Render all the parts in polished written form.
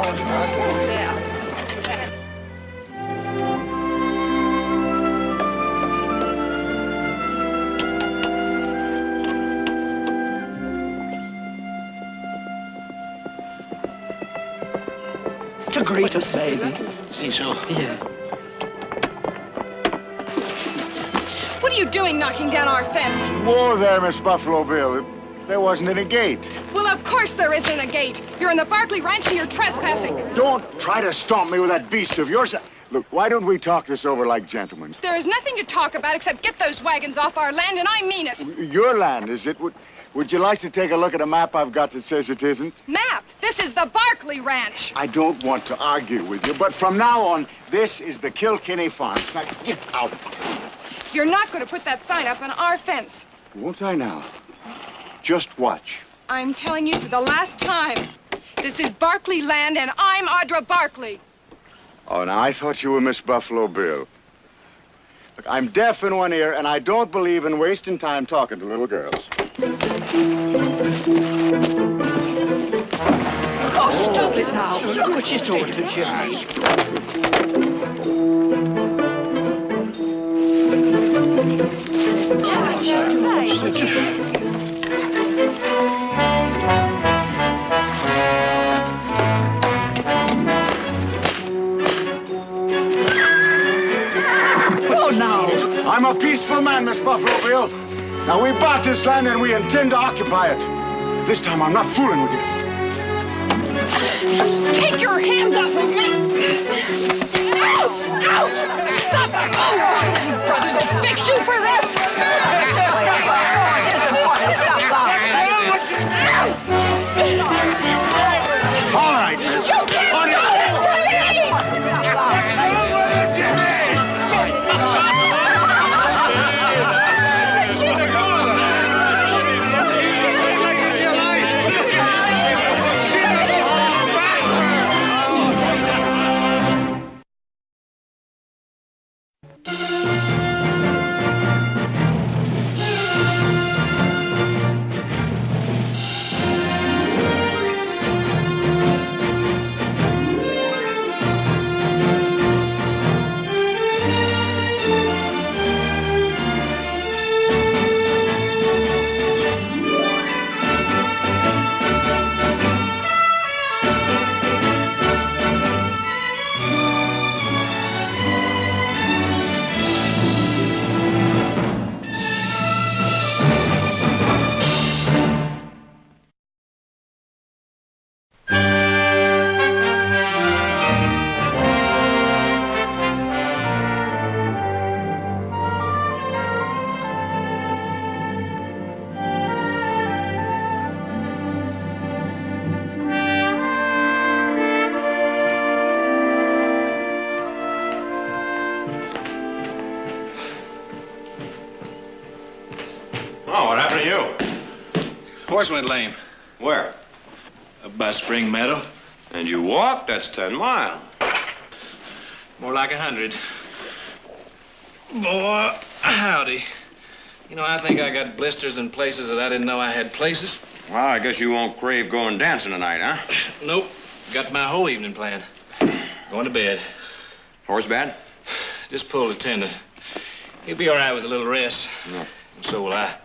Yeah. To greet us, maybe. Think so? Yeah. What are you doing knocking down our fence? Whoa there, Miss Buffalo Bill. There wasn't any gate. Well, of course there isn't a gate. You're in the Barkley Ranch and you're trespassing. Don't try to stomp me with that beast of yours. Look, why don't we talk this over like gentlemen? There is nothing to talk about except get those wagons off our land, and I mean it. Your land, is it? Would you like to take a look at a map I've got that says it isn't? Map, this is the Barkley Ranch. I don't want to argue with you, but from now on, this is the Kilkenny Farm. Now, get out. You're not going to put that sign up on our fence. Won't I now? Just watch. I'm telling you for the last time. This is Barkley land, and I'm Audra Barkley. Oh, now, I thought you were Miss Buffalo Bill. Look, I'm deaf in one ear, and I don't believe in wasting time talking to little girls. Oh, stop it now. Look what she's doing to Jimmy. Oh, now. I'm a peaceful man, Miss Buffalo Bill. Now, we bought this land and we intend to occupy it. This time, I'm not fooling with you. Take your hands off of me! Ouch! Ouch! Stop it! Oh, brothers will fix you for this! All right, miss. You can't On do your... Horse went lame. Where? Up by Spring Meadow. And you walked? That's 10 miles. More like 100. Boy, howdy. You know, I think I got blisters in places that I didn't know I had places. Well, I guess you won't crave going dancing tonight, huh? Nope. Got my whole evening planned. Going to bed. Horse bad? Just pulled a tendon. He'll be all right with a little rest. No. And so will I.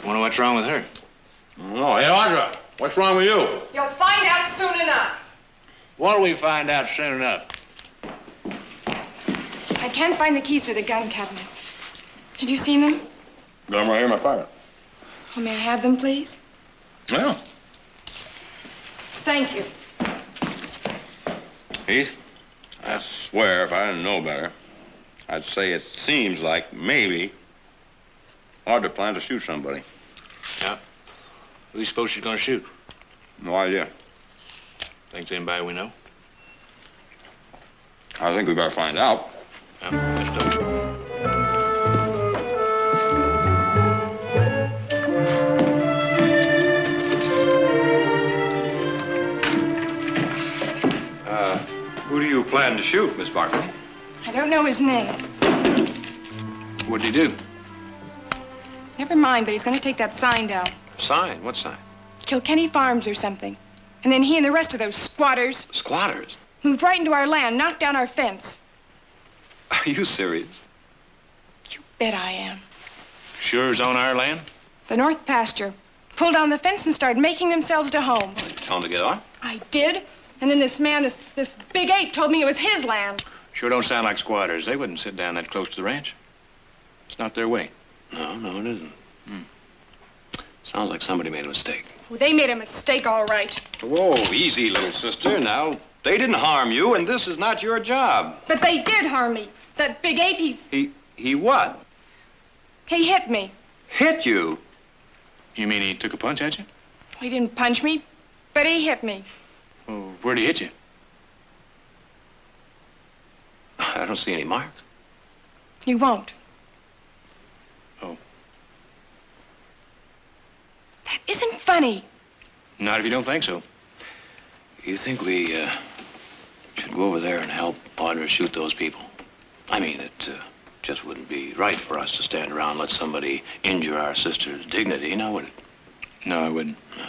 Wonder what's wrong with her. Oh, hey, Audra, what's wrong with you? You'll find out soon enough. What'll we find out soon enough? I can't find the keys to the gun cabinet. Have you seen them? Got them right here in my pocket. Oh, may I have them, please? Yeah. Thank you. Heath, I swear if I didn't know better, I'd say it seems like maybe Audra planned to shoot somebody. Yeah. Who do you suppose she's gonna shoot? No idea. Think there's anybody we know? I think we better find out. Yeah, let's do it. Who do you plan to shoot, Miss Barkley? I don't know his name. What'd he do? Never mind, but he's going to take that sign down. Sign? What sign? Kilkenny Farms or something. And then he and the rest of those squatters Squatters? moved right into our land, knocked down our fence. Are you serious? You bet I am. Sure is on our land? The north pasture. Pulled down the fence and started making themselves to home. Well, you tell them to get on? I did. And then this man, this big ape, told me it was his land. Sure don't sound like squatters. They wouldn't sit down that close to the ranch. It's not their way. No, it isn't. Sounds like somebody made a mistake. Well, they made a mistake, all right. Whoa, easy, little sister. Now, they didn't harm you, and this is not your job. But they did harm me. That big ape, He what? he hit me. Hit you? You mean he took a punch at you? He didn't punch me, but he hit me. Well, where'd he hit you? I don't see any marks. You won't. Oh. That isn't funny. Not if you don't think so. You think we should go over there and help Audra shoot those people? I mean, it just wouldn't be right for us to stand around and let somebody injure our sister's dignity, now would it? No, I wouldn't. No.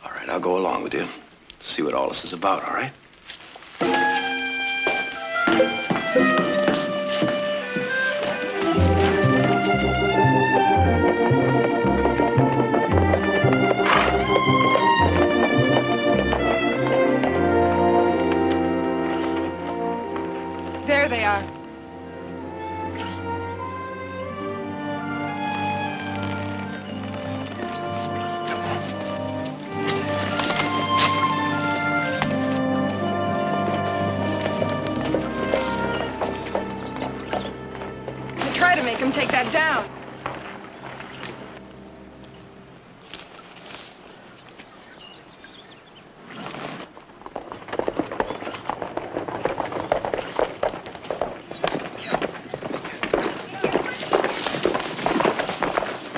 All right, I'll go along with you. See what all this is about, all right? There they are. Try to make him take that down.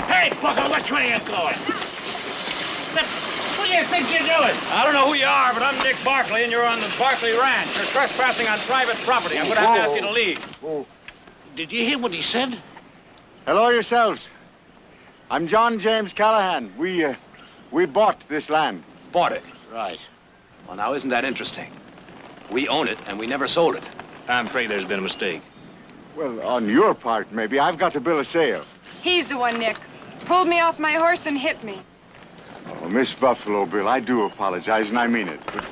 Hey, Bucko, which way are you going? What do you think you're doing? I don't know who you are, but I'm Nick Barkley, and you're on the Barkley Ranch. You're trespassing on private property. I'm going to have to ask you to leave. Did you hear what he said? Hello yourselves. I'm John James Callahan. We bought this land. Bought it. Right. Well, now, isn't that interesting? We own it, and we never sold it. I'm afraid there's been a mistake. Well, on your part, maybe. I've got a bill of sale. He's the one, Nick. Pulled me off my horse and hit me. Oh, Miss Buffalo Bill, I do apologize, and I mean it. But,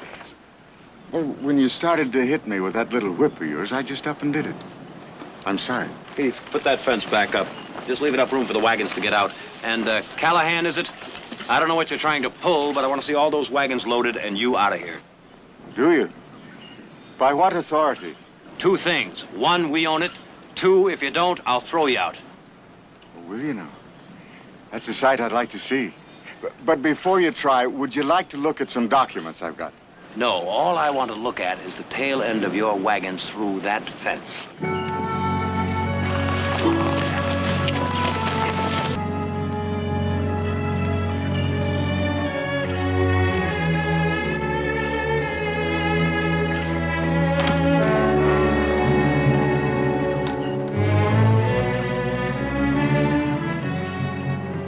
well, when you started to hit me with that little whip of yours, I just up and did it. I'm sorry. Keith, put that fence back up. Just leave enough room for the wagons to get out. And, Callahan, is it? I don't know what you're trying to pull, but I want to see all those wagons loaded and you out of here. Do you? By what authority? Two things. One, we own it. Two, if you don't, I'll throw you out. Oh, will you now? That's a sight I'd like to see. But before you try, would you like to look at some documents I've got? No, all I want to look at is the tail end of your wagons through that fence.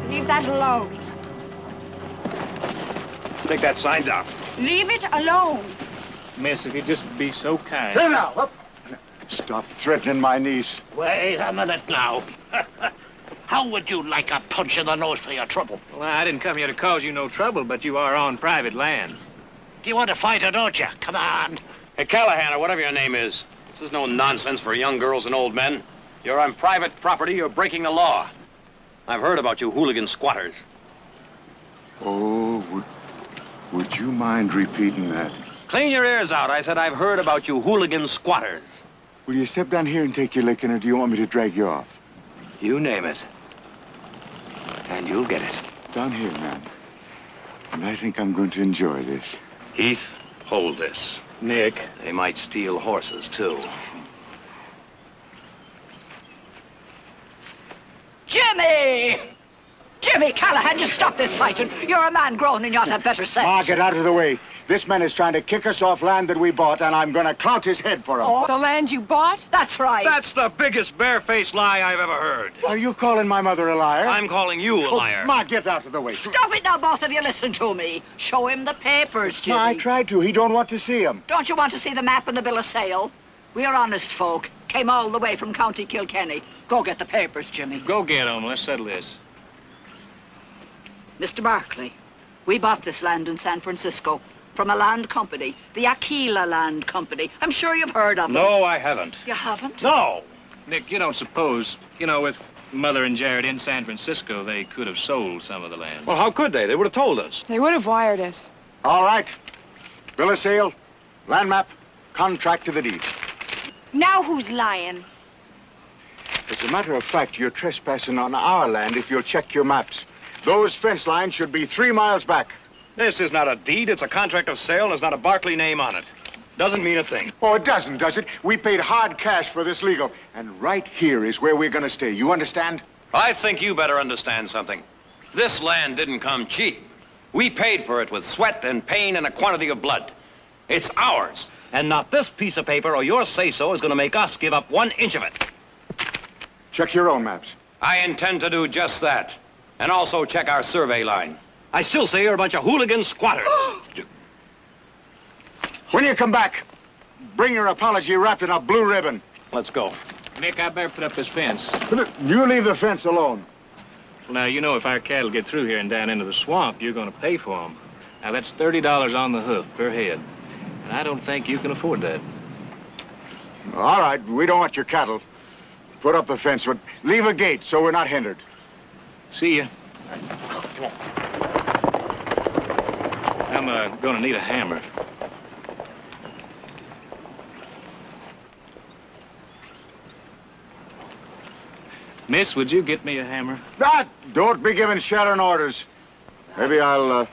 Leave that alone. Take that sign down. Leave it alone. Miss, if you'd just be so kind. Here now, up. Stop threatening my niece. Wait a minute now. How would you like a punch in the nose for your trouble? Well, I didn't come here to cause you no trouble, but you are on private land. Do you want to fight or don't you? Come on. Hey, Callahan, or whatever your name is. This is no nonsense for young girls and old men. You're on private property. You're breaking the law. I've heard about you hooligan squatters. Oh, would you mind repeating that? Clean your ears out. I said I've heard about you hooligan squatters. Will you step down here and take your licking, or do you want me to drag you off? You name it. And you'll get it. Down here, man. And I think I'm going to enjoy this. Heath, hold this. Nick. They might steal horses, too. Jimmy! Jimmy Callahan, you stop this fighting. You're a man grown and you ought to have better sense. Ma, get out of the way. This man is trying to kick us off land that we bought, and I'm going to clout his head for him. Oh, The land you bought? that's right. That's the biggest barefaced lie I've ever heard. Are you calling my mother a liar? I'm calling you a liar. Ma, get out of the way. Stop it now, both of you. Listen to me. Show him the papers, Jimmy. Ma, I tried to. He don't want to see them. Don't you want to see the map and the bill of sale? We are honest folk. Came all the way from County Kilkenny. Go get the papers, Jimmy. Go get them. Let's settle this. Mr. Barkley, we bought this land in San Francisco from a land company, the Aquila Land Company. I'm sure you've heard of them. No, I haven't. You haven't? No. Nick, you don't suppose, with Mother and Jared in San Francisco, they could have sold some of the land. Well, how could they? They would have told us. They would have wired us. All right. Bill of sale, land map, contract to the deed. Now who's lying? As a matter of fact, you're trespassing on our land if you'll check your maps. Those fence lines should be 3 miles back. This is not a deed. It's a contract of sale, and there's not a Barkley name on it. Doesn't mean a thing. Oh, it doesn't, does it? We paid hard cash for this legal. And right here is where we're going to stay. You understand? I think you better understand something. This land didn't come cheap. We paid for it with sweat and pain and a quantity of blood. It's ours. And not this piece of paper or your say-so is going to make us give up 1 inch of it. Check your own maps. I intend to do just that. And also check our survey line. I still say you're a bunch of hooligan squatters. When you come back, bring your apology wrapped in a blue ribbon. Let's go. Nick, I better put up this fence. You leave the fence alone. Well, now, if our cattle get through here and down into the swamp, you're going to pay for them. Now, that's $30 on the hoof per head. And I don't think you can afford that. All right, we don't want your cattle. Put up the fence, but leave a gate so we're not hindered. See ya. I'm going to need a hammer. Miss, would you get me a hammer? Don't be giving Sharon orders. Maybe I'll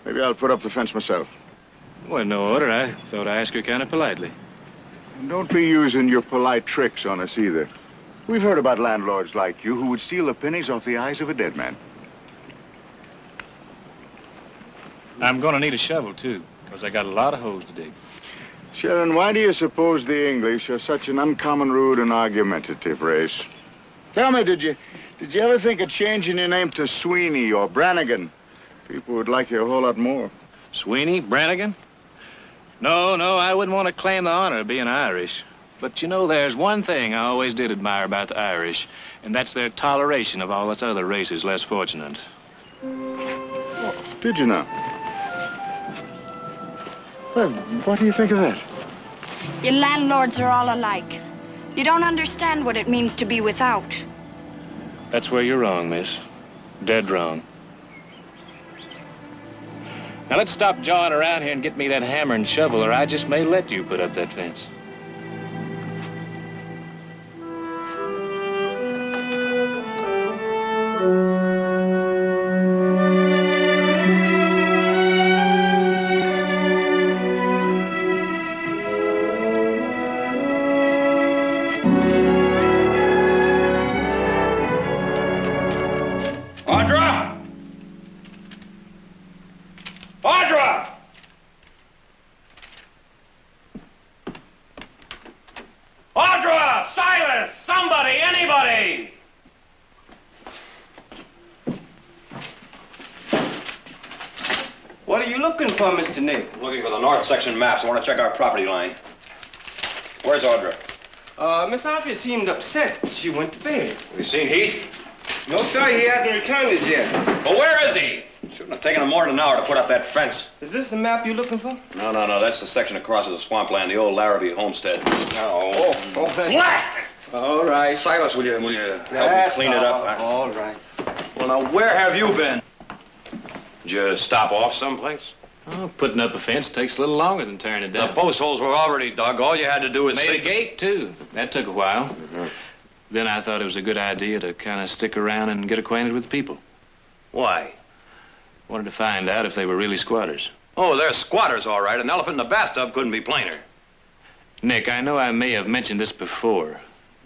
put up the fence myself. Well, no order. I thought I'd ask her kind of politely. And don't be using your polite tricks on us either. We've heard about landlords like you who would steal the pennies off the eyes of a dead man. I'm going to need a shovel, too, because I got a lot of holes to dig. Sharon, why do you suppose the English are such an uncommon rude and argumentative race? Tell me, did you ever think of changing your name to Sweeney or Brannigan? People would like you a whole lot more. Sweeney? Brannigan? No, I wouldn't want to claim the honor of being Irish. But, there's one thing I always did admire about the Irish, and that's their toleration of all us other races less fortunate. Did you now? Well, what do you think of that? You landlords are all alike. You don't understand what it means to be without. That's where you're wrong, miss. Dead wrong. Now, let's stop jawing around here and get me that hammer and shovel, or I just may let you put up that fence. What are you looking for, Mr. Nick? Looking for the north section maps. I want to check our property line. Where's Audra? Miss Alfie seemed upset. She went to bed. Have you seen Heath? No, sir, he hasn't returned as yet. Well, where is he? Shouldn't have taken him more than an hour to put up that fence. Is this the map you're looking for? No. That's the section across the swampland, the old Larrabee homestead. Oh, Blast it! All right. Silas, will you help me clean it up? All right. Well, now, where have you been? Did you stop off someplace? Oh, putting up a fence takes a little longer than tearing it down. The post holes were already dug. All you had to do was Made a gate, too. That took a while. Mm-hmm. Then I thought it was a good idea to kind of stick around and get acquainted with the people. Why? Wanted to find out if they were really squatters. Oh, they're squatters, all right. An elephant in a bathtub couldn't be plainer. Nick, I know I may have mentioned this before,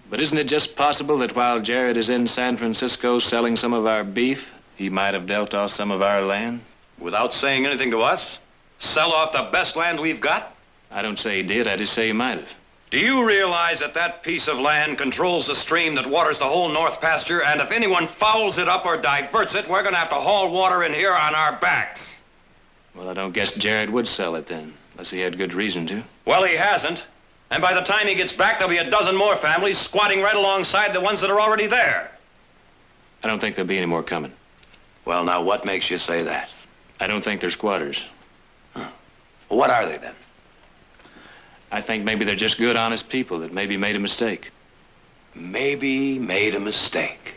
but isn't it just possible that while Jared is in San Francisco selling some of our beef, He might have dealt off some of our land. Without saying anything to us? Sell off the best land we've got? I don't say he did, I just say he might have. Do you realize that that piece of land controls the stream that waters the whole north pasture, and if anyone fouls it up or diverts it, we're gonna have to haul water in here on our backs? Well, I don't guess Jared would sell it then, unless he had good reason to. Well, he hasn't. And by the time he gets back, there'll be a dozen more families squatting right alongside the ones that are already there. I don't think there'll be any more coming. Well, now, what makes you say that? I don't think they're squatters. Huh. Well, what are they, then? I think maybe they're just good, honest people that maybe made a mistake. Maybe made a mistake.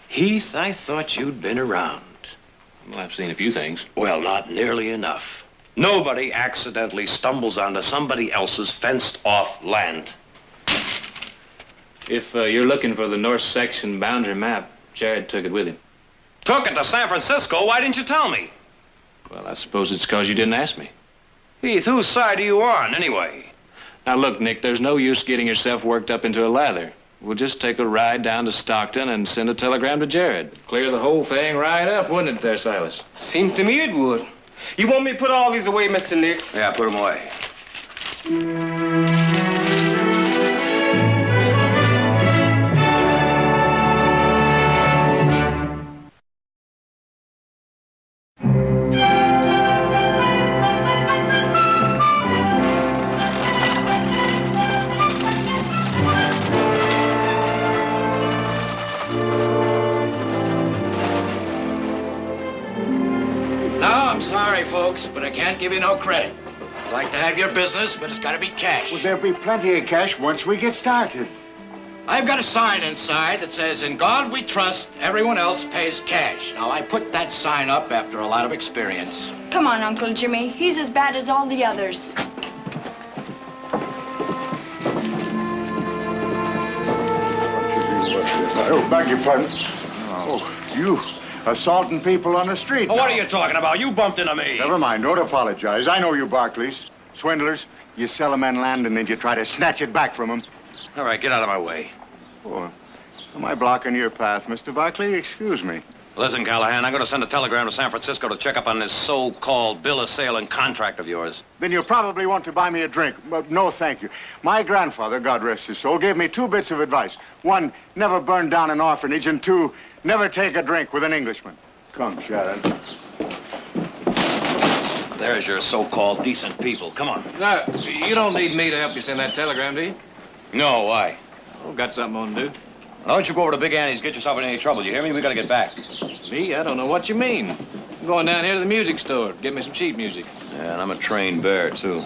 Heath, I thought you'd been around. Well, I've seen a few things. Well, not nearly enough. Nobody accidentally stumbles onto somebody else's fenced-off land. If you're looking for the north section boundary map, Jared took it with him. Took it to San Francisco? Why didn't you tell me? Well, I suppose it's because you didn't ask me. Heath, whose side are you on, anyway? Now, look, Nick, there's no use getting yourself worked up into a lather. We'll just take a ride down to Stockton and send a telegram to Jared. Clear the whole thing right up, wouldn't it there, Silas? Seemed to me it would. You want me to put all these away, Mr. Nick? Yeah, put them away. Folks, but I can't give you no credit. I'd like to have your business, but it's got to be cash. Well, there'll be plenty of cash once we get started. I've got a sign inside that says, "In God we trust, everyone else pays cash." Now, I put that sign up after a lot of experience. Come on, Uncle Jimmy. He's as bad as all the others. Oh, beg your pardon. Oh, you assaulting people on the street. Well, what are you talking about? You bumped into me. Never mind, don't apologize. I know you Barclays. Swindlers, you sell a man land and then you try to snatch it back from him. All right, get out of my way. Oh, am I blocking your path, Mr. Barclay? Excuse me. Listen, Callahan, I'm going to send a telegram to San Francisco to check up on this so-called bill of sale and contract of yours. Then you'll probably want to buy me a drink. But no, thank you. My grandfather, God rest his soul, gave me 2 bits of advice. 1, never burn down an orphanage, and 2, never take a drink with an Englishman. Come, Sharon. There's your so-called decent people. Come on. No, you don't need me to help you send that telegram, do you? No, why? Oh, got something on to do. Why don't you go over to Big Annie's, get yourself in any trouble, you hear me? We gotta get back. Me? I don't know what you mean. I'm going down here to the music store. Get me some sheet music. Yeah, and I'm a trained bear, too.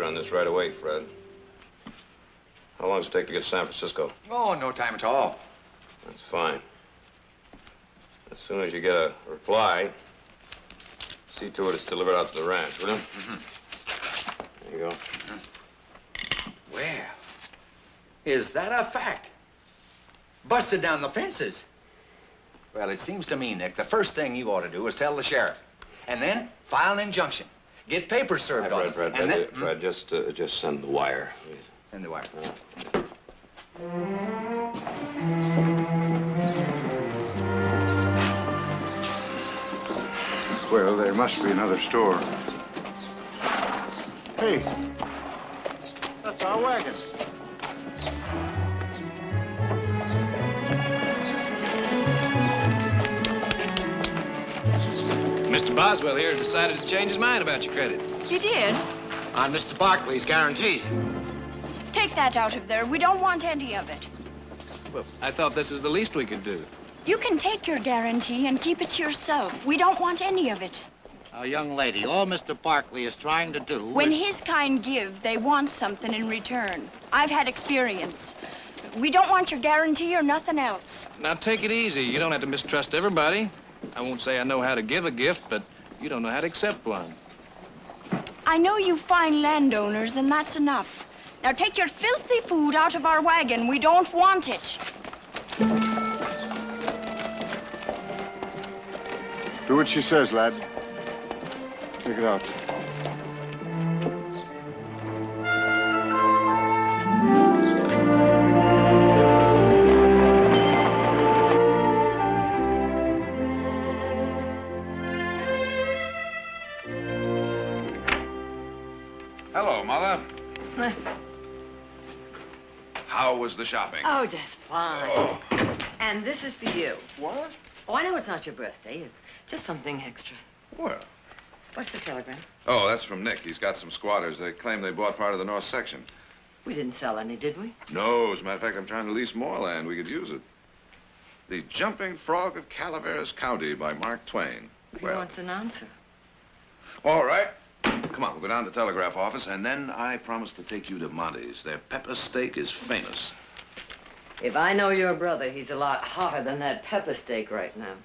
On this right away, Fred. How long does it take to get to San Francisco? Oh, no time at all. That's fine. As soon as you get a reply, see to it it's delivered out to the ranch, will you? Mm-hmm. There you go. Mm-hmm. Well, is that a fact? Busted down the fences. Well, it seems to me, Nick, the first thing you ought to do is tell the sheriff. And then file an injunction. Get papers served on it. Fred, just send the wire. Please. Send the wire. Well, there must be another store. Hey, that's our wagon. Mr. Boswell here decided to change his mind about your credit. You did? On Mr. Barclay's guarantee. Take that out of there. We don't want any of it. Well, I thought this is the least we could do. You can take your guarantee and keep it to yourself. We don't want any of it. Now, young lady, all Mr. Barclay is trying to do When is... his kind give, they want something in return. I've had experience. We don't want your guarantee or nothing else. Now, take it easy. You don't have to mistrust everybody. I won't say I know how to give a gift, but you don't know how to accept one. I know you fine landowners, and that's enough. Now take your filthy food out of our wagon. We don't want it. Do what she says, lad. Take it out. Hello, Mother. How was the shopping? Oh, just fine. Oh. And this is for you. What? Oh, I know it's not your birthday. Just something extra. Well. What's the telegram? Oh, that's from Nick. He's got some squatters. They claim they bought part of the north section. We didn't sell any, did we? No, as a matter of fact, I'm trying to lease more land. We could use it. The Jumping Frog of Calaveras County by Mark Twain. He wants an answer. All right. Come on, we'll go down to the telegraph office, and then I promise to take you to Monty's. Their pepper steak is famous. If I know your brother, he's a lot hotter than that pepper steak right now.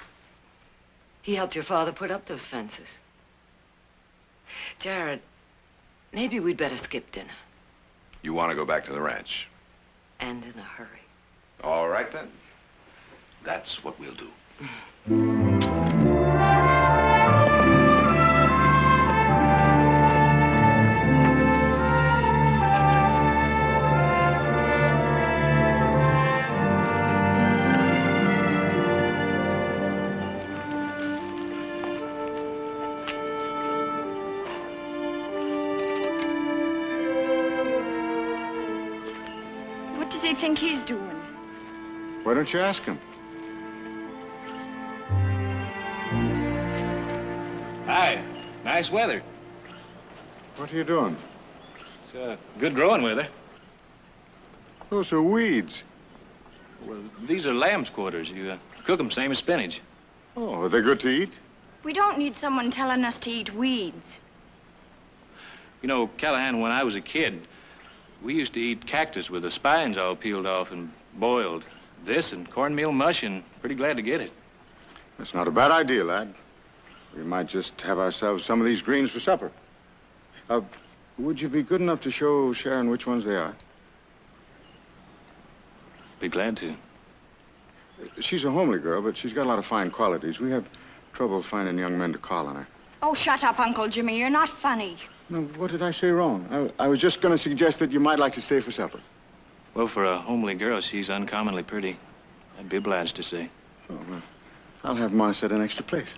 He helped your father put up those fences. Jared, maybe we'd better skip dinner. You want to go back to the ranch? And in a hurry. All right, then. That's what we'll do. What does he think he's doing? Why don't you ask him? Hi. Nice weather. What are you doing? It's good growing weather. Those are weeds. Well, these are lamb's quarters. You cook them same as spinach. Oh, are they good to eat? We don't need someone telling us to eat weeds. You know, Callahan, when I was a kid, we used to eat cactus with the spines all peeled off and boiled. This and cornmeal mush, and pretty glad to get it. That's not a bad idea, lad. We might just have ourselves some of these greens for supper. Would you be good enough to show Sharon which ones they are? Be glad to. She's a homely girl, but she's got a lot of fine qualities. We have trouble finding young men to call on her. Oh, shut up, Uncle Jimmy. You're not funny. No, what did I say wrong? I was just going to suggest that you might like to stay for supper. Well, for a homely girl, she's uncommonly pretty. I'd be obliged to say. Oh, well, I'll have Ma set an extra place.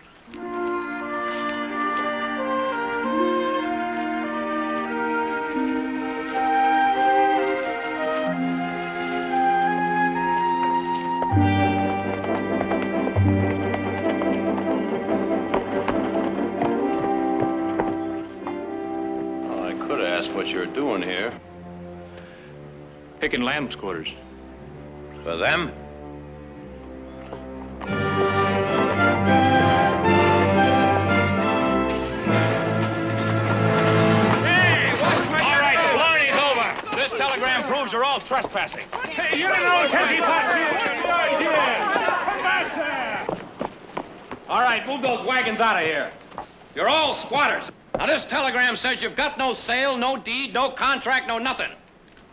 What you're doing here. Picking lamb's quarters. For them? Hey, all right, the blarney's over. This telegram proves you're all trespassing. Hey, you know Tizzy Pot here. What's the idea? Come back there. All right, move those wagons out of here. You're all squatters. Now, this telegram says you've got no sale, no deed, no contract, no nothing.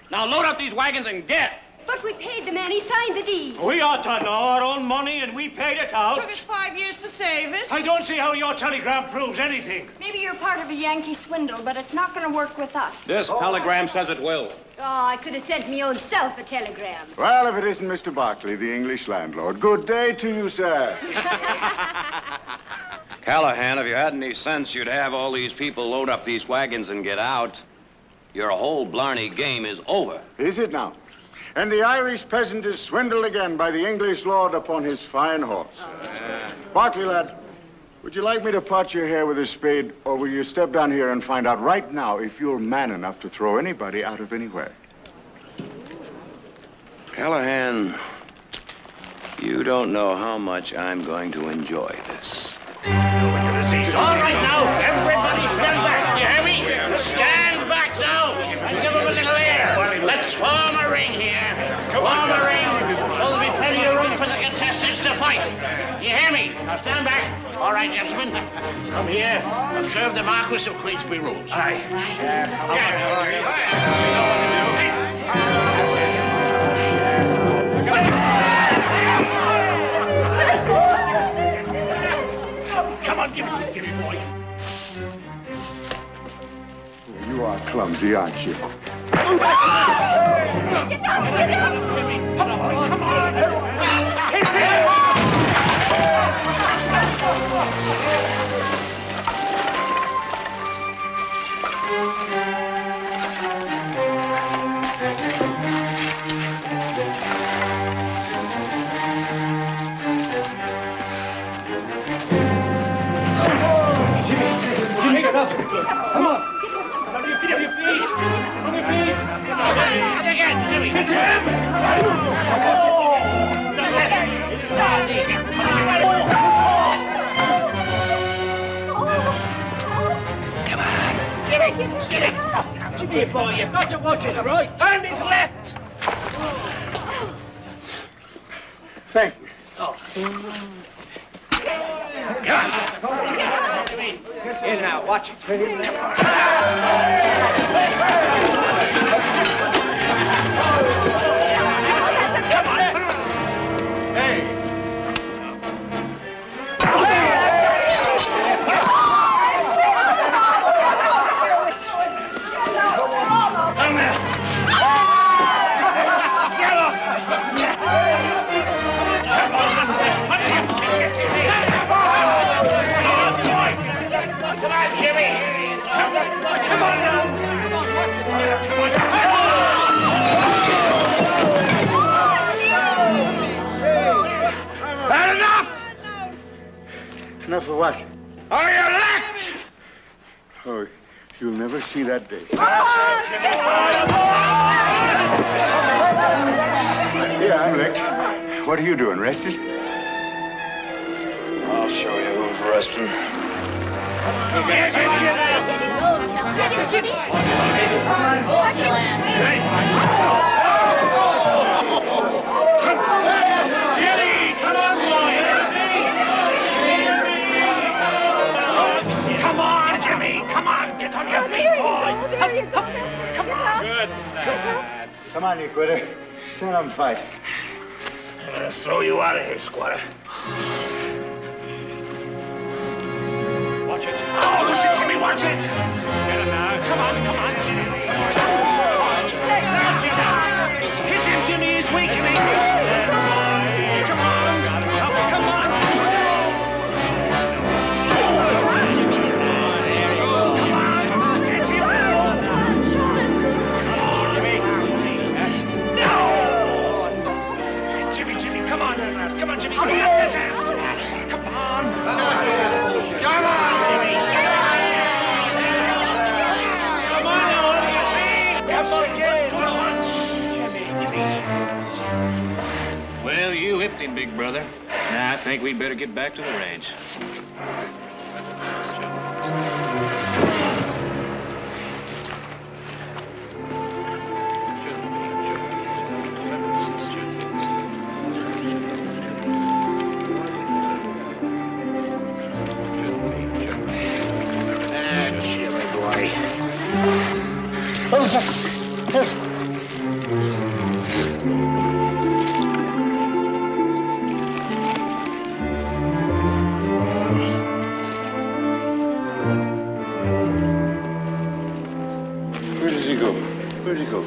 Now, load up these wagons and get. But we paid the man. He signed the deed. We ought to know our own money, and we paid it out. Took us 5 years to save it. I don't see how your telegram proves anything. Maybe you're part of a Yankee swindle, but it's not going to work with us. This telegram says it will. Oh, I could have sent me own self a telegram. Well, if it isn't Mr. Barkley, the English landlord. Good day to you, sir. Callahan, if you had any sense, you'd have all these people load up these wagons and get out. Your whole Blarney game is over. Is it now? And the Irish peasant is swindled again by the English lord upon his fine horse. Barkley, lad, would you like me to part your hair with a spade, or will you step down here and find out right now if you're man enough to throw anybody out of anywhere? Callahan, you don't know how much I'm going to enjoy this. All right now, everybody stand back. You hear me? Stand back now and give them a little air. Let's form a ring here. Form a ring. So there'll be plenty of room for the contestants to fight. fight. You hear me? Now stand back. All right, gentlemen. Come here. Observe the Marquis of Queensbury rules. Aye. Come on, give me, boy. You are clumsy, aren't you? Come on. Hit him! Jimmy, get up. Come on. On your feet. Again, Jimmy. Hit him. Jimmy, boy, you've got to watch his right and his left. Thank you. In now, watch it. Come on. Hey. Enough of what? Are you licked? Oh, you'll never see that day. Yeah, I'm licked. What are you doing, rested? I'll show you who's resting. Get him, Jimmy. Watch it. Come on, Jimmy. Come on, get on your feet, boy. There you go. Come on. Good. Come on, you quitter. Stand up and fight. I'm gonna throw you out of here, squatter. Watch it. Oh, watch it, Jimmy, watch it. Get him now. Come on. Hit him, Jimmy. He's weakening. Come on. Come on. Come on, Jimmy. Come on. Well, you whipped him, big brother. Now, I think we'd better get back to the range.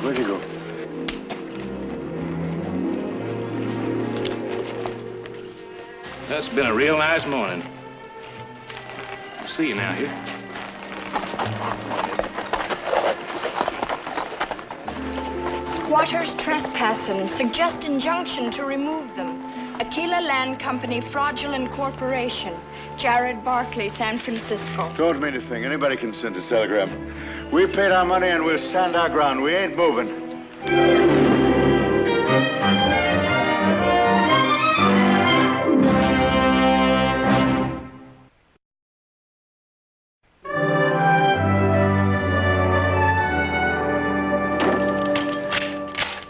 Where'd he go? That's been a real nice morning. I'll see you now here. Squatters trespassing. Suggest injunction to remove them. Aquila Land Company, Fraudulent Corporation. Jared Barkley, San Francisco. Don't mean a thing. Anybody can send a telegram. We paid our money and we'll stand our ground. We ain't moving.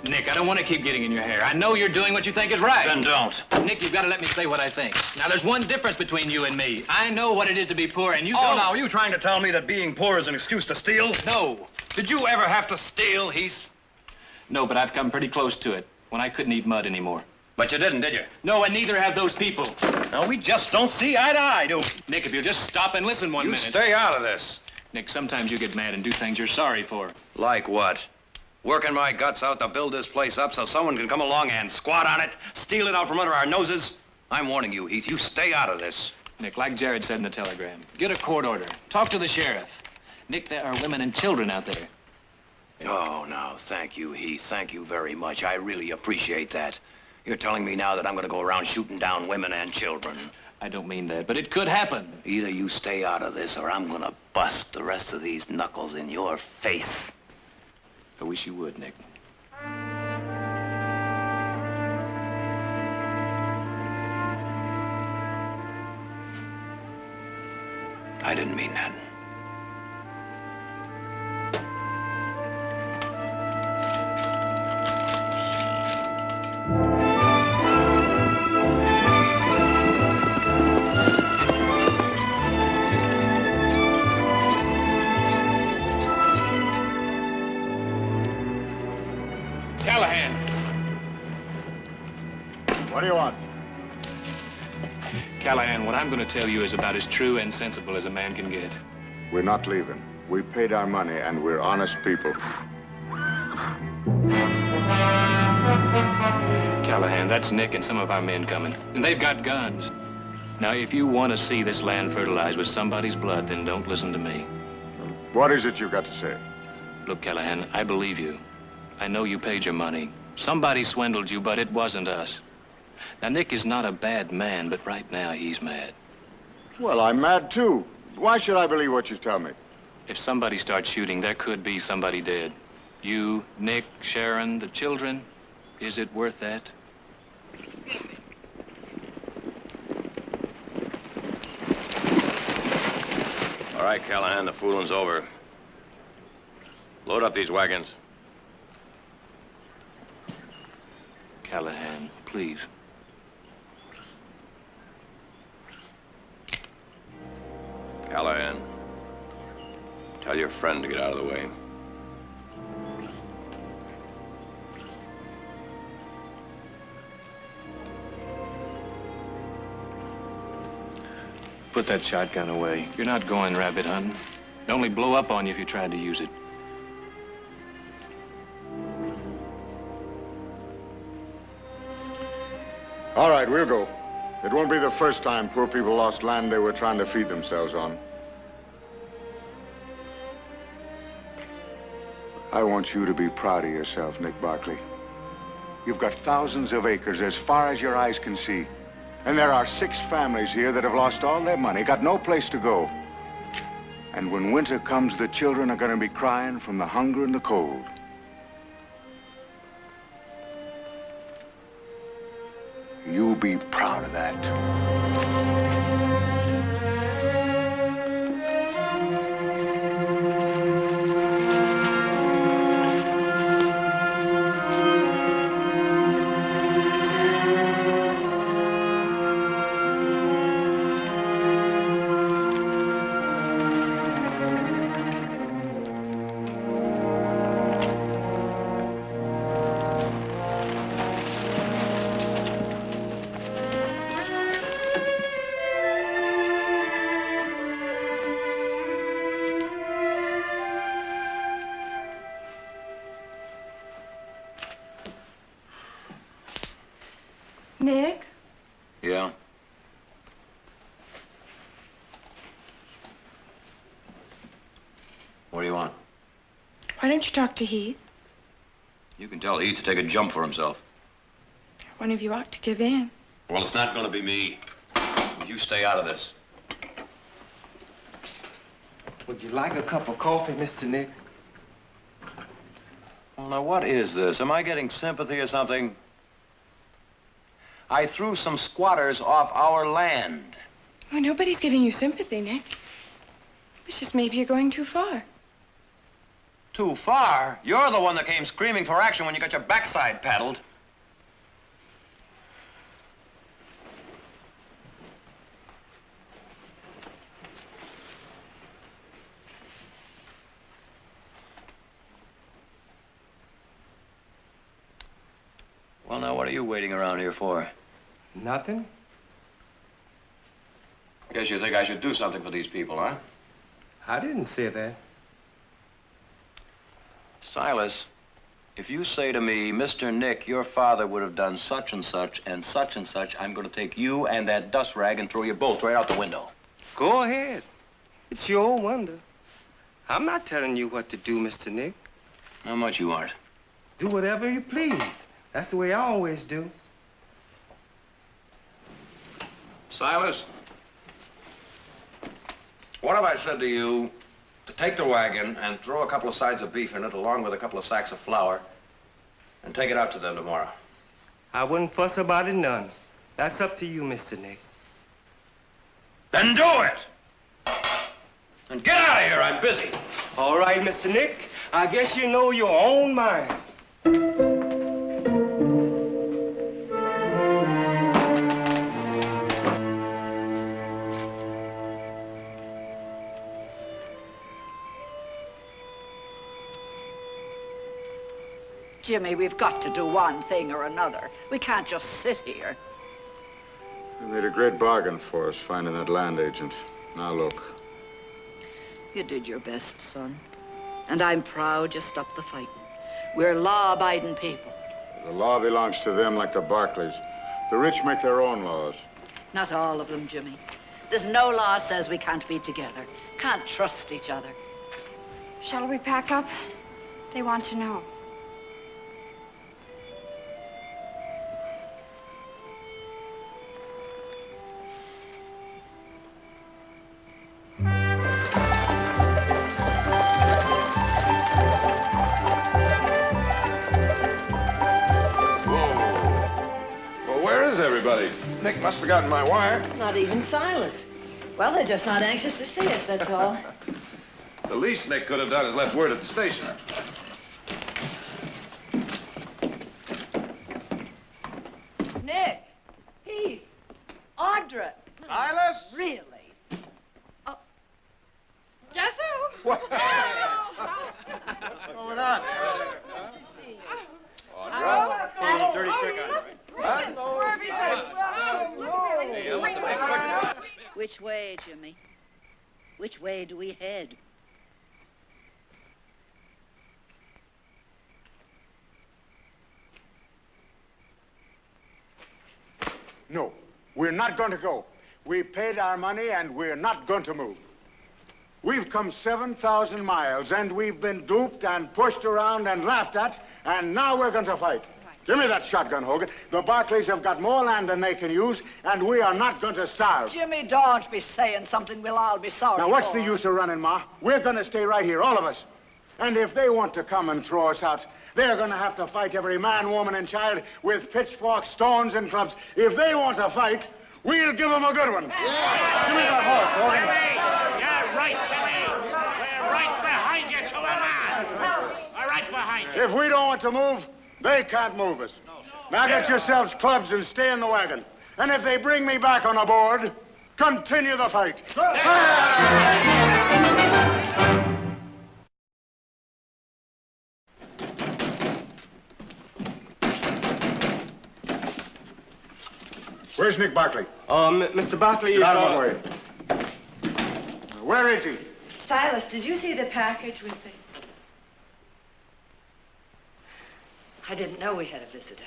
Nick, I don't want to keep getting in your hair. I know you're doing what you think is right. Then don't. Nick, you've got to let me say what I think. Now, there's one difference between you and me. I know what it is to be poor, and you don't. Now, are you trying to tell me that being poor is an excuse to steal? No. Did you ever have to steal, Heath? No, but I've come pretty close to it, when I couldn't eat mud anymore. But you didn't, did you? No, and neither have those people. Now, we just don't see eye to eye, do we? Nick, if you'll just stop and listen one minute. Stay out of this. Nick, sometimes you get mad and do things you're sorry for. Like what? Working my guts out to build this place up so someone can come along and squat on it, steal it out from under our noses? I'm warning you, Heath, you stay out of this. Nick, like Jared said in the telegram, get a court order. Talk to the sheriff. Nick, there are women and children out there. Oh, now, thank you, Heath. Thank you very much. I really appreciate that. You're telling me now that I'm going to go around shooting down women and children. I don't mean that, but it could happen. Either you stay out of this or I'm going to bust the rest of these knuckles in your face. I wish you would, Nick. I didn't mean that. Callahan. What do you want? Callahan, what I'm going to tell you is about as true and sensible as a man can get. We're not leaving. We paid our money, and we're honest people. Callahan, that's Nick and some of our men coming. And they've got guns. Now, if you want to see this land fertilized with somebody's blood, then don't listen to me. What is it you've got to say? Look, Callahan, I believe you. I know you paid your money. Somebody swindled you, but it wasn't us. Now, Nick is not a bad man, but right now he's mad. Well, I'm mad, too. Why should I believe what you tell me? If somebody starts shooting, there could be somebody dead. You, Nick, Sharon, the children. Is it worth that? All right, Callahan, the fooling's over. Load up these wagons. Callahan, please. Callahan, tell your friend to get out of the way. Put that shotgun away. You're not going rabbit hunting. It'd only blow up on you if you tried to use it. All right, we'll go. It won't be the first time poor people lost land they were trying to feed themselves on. I want you to be proud of yourself, Nick Barkley. You've got thousands of acres as far as your eyes can see. And there are 6 families here that have lost all their money, got no place to go. And when winter comes, the children are going to be crying from the hunger and the cold. You be proud of that. Nick? Yeah? What do you want? Why don't you talk to Heath? You can tell Heath to take a jump for himself. One of you ought to give in. Well, it's not going to be me. You stay out of this. Would you like a cup of coffee, Mr. Nick? Well, now, what is this? Am I getting sympathy or something? I threw some squatters off our land. Oh, nobody's giving you sympathy, Nick. It's just maybe you're going too far. Too far? You're the one that came screaming for action when you got your backside paddled. Well, now, what are you waiting around here for? Nothing. I guess you think I should do something for these people, huh? I didn't say that. Silas, if you say to me, Mr. Nick, your father would have done such and such, I'm going to take you and that dust rag and throw you both right out the window. Go ahead. It's your wonder. I'm not telling you what to do, Mr. Nick. How much you aren't? Do whatever you please. That's the way I always do. Silas, what if I said to you to take the wagon and throw a couple of sides of beef in it along with a couple of sacks of flour and take it out to them tomorrow? I wouldn't fuss about it none. That's up to you, Mr. Nick. Then do it! And get out of here, I'm busy. All right, Mr. Nick. I guess you know your own mind. Jimmy, we've got to do one thing or another. We can't just sit here. You made a great bargain for us, finding that land agent. Now look. You did your best, son. And I'm proud you stopped the fighting. We're law-abiding people. The law belongs to them like the Barclays. The rich make their own laws. Not all of them, Jimmy. There's no law says we can't be together. Can't trust each other. Shall we pack up? They want to know. Everybody. Nick must have gotten my wire. Not even Silas. Well, they're just not anxious to see us, that's all. The least Nick could have done is left word at the station. Nick, Heath, Audra. Silas? Really? Oh. Yes, sir. What's going on? Oh, dirty trick on you. Which way, Jimmy? Which way do we head? No, we're not going to go. We paid our money and we're not going to move. We've come 7,000 miles and we've been duped and pushed around and laughed at, and now we're going to fight. Give me that shotgun, Hogan. The Barclays have got more land than they can use, and we are not going to starve. Jimmy, don't be saying something we'll all be sorry Now, what's for. the use of running, Ma? We're going to stay right here, all of us. And if they want to come and throw us out, they're going to have to fight every man, woman, and child with pitchforks, stones, and clubs. If they want to fight, we'll give them a good one. Yeah. Give me that horse, Hogan. Jimmy! You're right, Jimmy! We're right behind you to a man! We're right behind you. If we don't want to move, they can't move us. Now get yourselves clubs and stay in the wagon. And if they bring me back on a board, continue the fight. Where's Nick Barkley? Mr. Barkley Get out of my way. Where is he? Silas, did you see the package with the... I didn't know we had a visitor.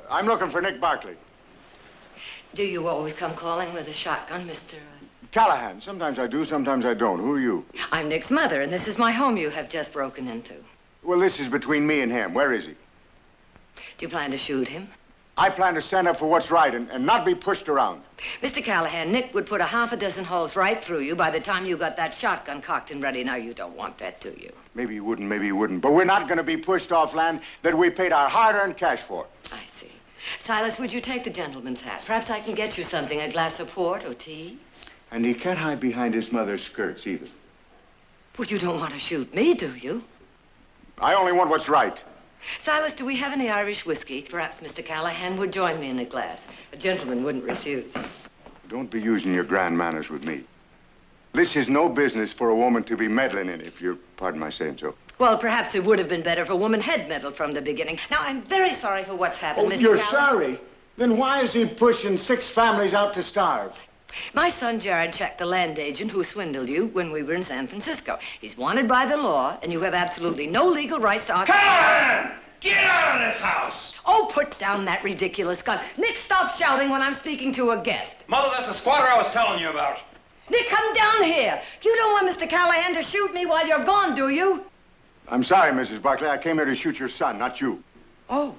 I'm looking for Nick Barkley. Do you always come calling with a shotgun, Mr. Callahan. Sometimes I do, sometimes I don't. Who are you? I'm Nick's mother, and this is my home you have just broken into. Well, this is between me and him. Where is he? Do you plan to shoot him? I plan to stand up for what's right and not be pushed around. Mr. Callahan, Nick would put a half a dozen holes right through you by the time you got that shotgun cocked and ready. Now, you don't want that, do you? Maybe he wouldn't, maybe he wouldn't. But we're not going to be pushed off land that we paid our hard-earned cash for. I see. Silas, would you take the gentleman's hat? Perhaps I can get you something, a glass of port or tea. And he can't hide behind his mother's skirts, either. Well, you don't want to shoot me, do you? I only want what's right. Silas, do we have any Irish whiskey? Perhaps Mr. Callahan would join me in a glass. A gentleman wouldn't refuse. Don't be using your grand manners with me. This is no business for a woman to be meddling in, if you pardon my saying so. Well, perhaps it would have been better if a woman had meddled from the beginning. Now, I'm very sorry for what's happened, Mr. You're Callahan. sorry? Then why is he pushing 6 families out to starve? My son Jared checked the land agent who swindled you when we were in San Francisco. He's wanted by the law, and you have absolutely no legal rights to occupy... Callahan! Get out of this house! Oh, put down that ridiculous gun. Nick, stop shouting when I'm speaking to a guest. Mother, that's a squatter I was telling you about. Nick, come down here. You don't want Mr. Callahan to shoot me while you're gone, do you? I'm sorry, Mrs. Barkley. I came here to shoot your son, not you. Oh,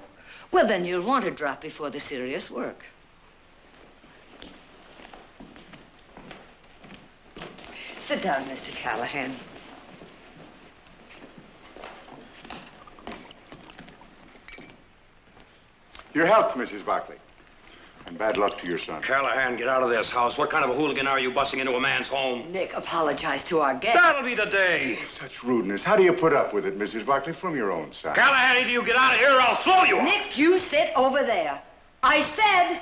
well, then you'll want to drop before the serious work. Sit down, Mr. Callahan. Your health, Mrs. Barkley. And bad luck to your son. Callahan, get out of this house. What kind of a hooligan are you busting into a man's home? Nick, apologize to our guest. That'll be the day. Such rudeness. How do you put up with it, Mrs. Barkley, from your own side? Callahan, either you get out of here or I'll throw you out. Nick, you sit over there. I said...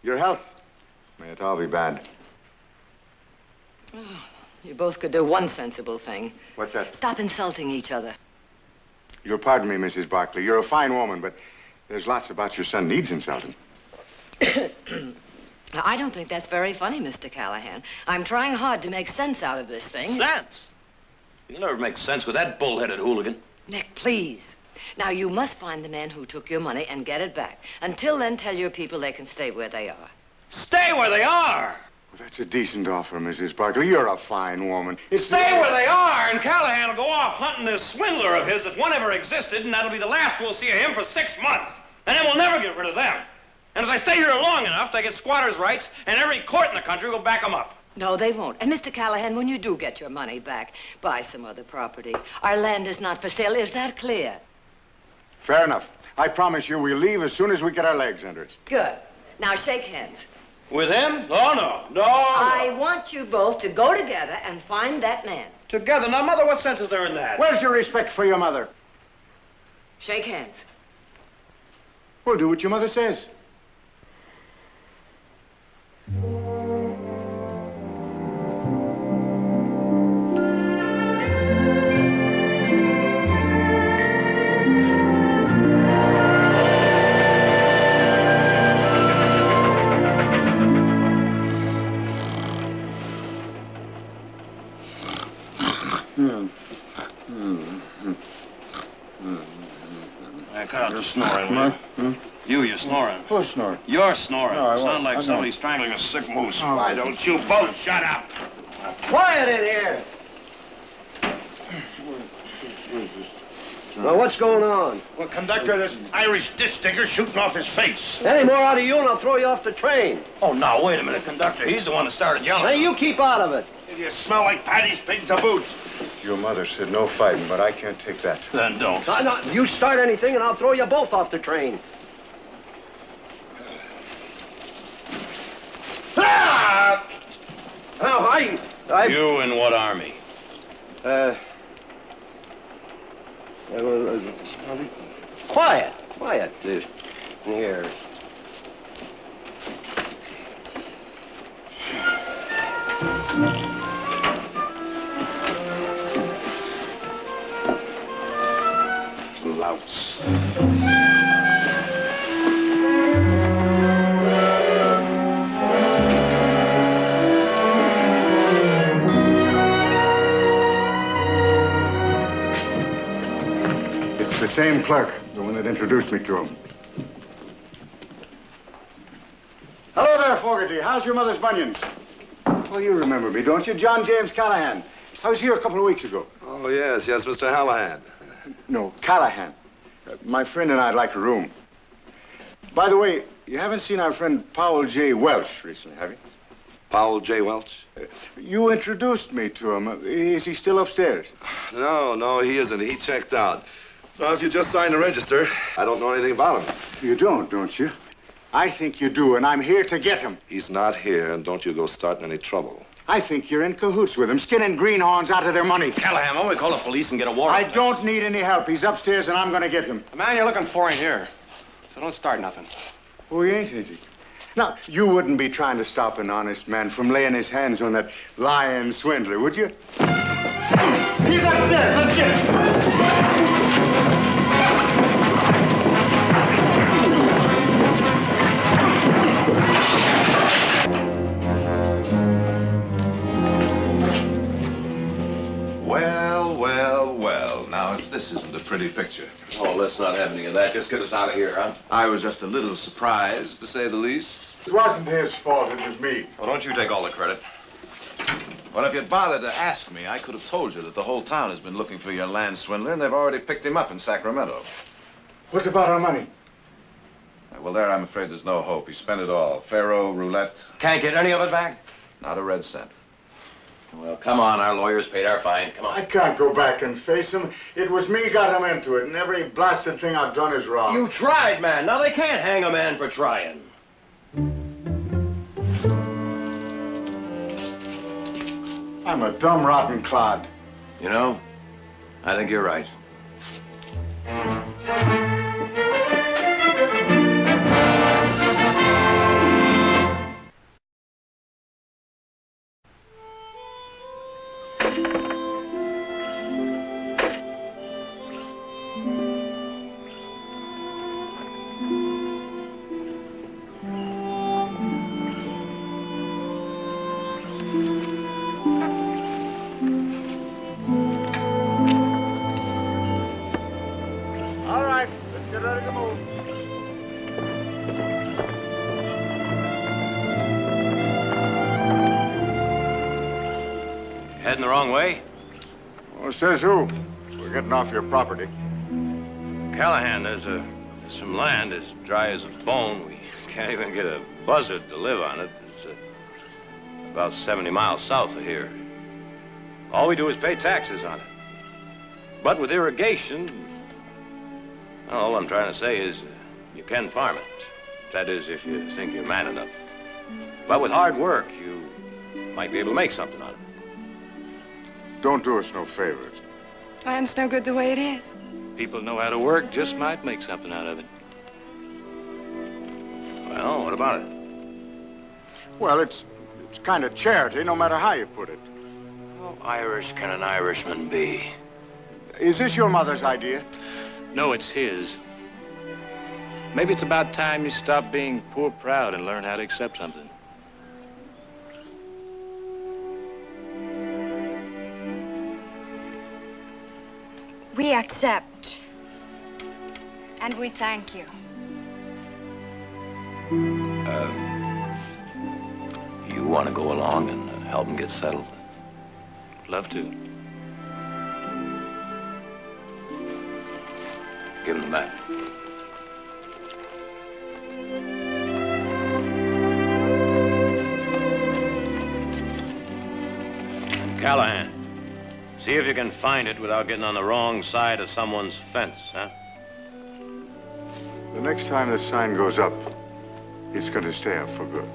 Your health. May it all be bad. Oh, you both could do one sensible thing. What's that? Stop insulting each other. You'll pardon me, Mrs. Barkley. You're a fine woman, but there's lots about your son needs insulting. I don't think that's very funny, Mr. Callahan. I'm trying hard to make sense out of this thing. Sense? You'll never make sense with that bull-headed hooligan. Nick, please. Now, you must find the man who took your money and get it back. Until then, tell your people they can stay where they are. Stay where they are? Well, that's a decent offer, Mrs. Barkley. You're a fine woman. Stay where they are, and Callahan will go off hunting this swindler of his if one ever existed, and that'll be the last we'll see of him for 6 months. And then we'll never get rid of them. And if I stay here long enough, they get squatters' rights, and every court in the country will back them up. No, they won't. And, Mr. Callahan, when you do get your money back, buy some other property. Our land is not for sale. Is that clear? Fair enough. I promise you we'll leave as soon as we get our legs under us. Good. Now, shake hands. With him? Oh, no. No. I want you both to go together and find that man. Together? Now, Mother, what sense is there in that? Where's your respect for your mother? Shake hands. Well, do what your mother says. Cut out the snoring, will you? You're snoring. Who's snoring? You're snoring. No, I You won't. sound like I somebody won't. strangling a sick moose. Oh, Why don't you both shut up? Quiet in here. Now, what's going on? Well, conductor, this Irish ditch digger's shooting off his face. Any more out of you and I'll throw you off the train. Oh, now, wait a minute, conductor. He's the one that started yelling. Hey, you keep out of it. You smell like Paddy's pig to boot. Your mother said no fighting, but I can't take that. Then don't. No, you start anything and I'll throw you both off the train. Ah! Oh, I... You in what army? Quiet. Here. Louts. It's the same clerk, the one that introduced me to him. Hello there, Fogarty. How's your mother's bunions? Oh, you remember me, don't you? John James Callahan. I was here a couple of weeks ago. Oh, yes, Mr. Hallahan. No, Callahan. My friend and I'd like a room. By the way, you haven't seen our friend Powell J. Welsh recently, have you? Powell J. Welch? You introduced me to him. Is he still upstairs? No, he isn't. He checked out. Well, if you just signed the register, I don't know anything about him. You don't you? I think you do, and I'm here to get him. He's not here, and don't you go starting any trouble. I think you're in cahoots with him, skinning greenhorns out of their money. Callahan, why don't we call the police and get a warrant? I don't need any help. He's upstairs, and I'm going to get him. The man you're looking for ain't here, so don't start nothing. Oh, he ain't he? Now, you wouldn't be trying to stop an honest man from laying his hands on that lying swindler, would you? He's upstairs. Let's get him. Well. Now, if this isn't a pretty picture. Oh, let's not have any of that. Just get us out of here, huh? I was just a little surprised, to say the least. It wasn't his fault. It was me. Well, don't you take all the credit. Well, if you'd bothered to ask me, I could have told you that the whole town has been looking for your land swindler, and they've already picked him up in Sacramento. What about our money? Well, there, I'm afraid there's no hope. He spent it all. Faro, roulette. Can't get any of it back? Not a red cent. Well, come on. Our lawyers paid our fine. Come on. I can't go back and face him. It was me got him into it, and every blasted thing I've done is wrong. You tried, man. Now they can't hang a man for trying. I'm a dumb, rotten clod. You know, I think you're right. All right, let's get ready to move. Heading the wrong way? Well, says who? We're getting off your property. Callahan, there's some land as dry as a bone. We can't even get a buzzard to live on it. It's about 70 miles south of here. All we do is pay taxes on it. But with irrigation, all I'm trying to say is you can farm it. That is, if you think you're man enough. But with hard work, you might be able to make something on it. Don't do us no favors. Land's no good the way it is. People know how to work, just might make something out of it. Well, what about it? Well, it's kind of charity, no matter how you put it. How Irish can an Irishman be? Is this your mother's idea? No, it's his. Maybe it's about time you stop being poor proud and learn how to accept something. We accept. And we thank you. You want to go along and help him get settled? Love to. Give him the map. Callahan, see if you can find it without getting on the wrong side of someone's fence, huh? The next time the sign goes up, it's going to stay up for good.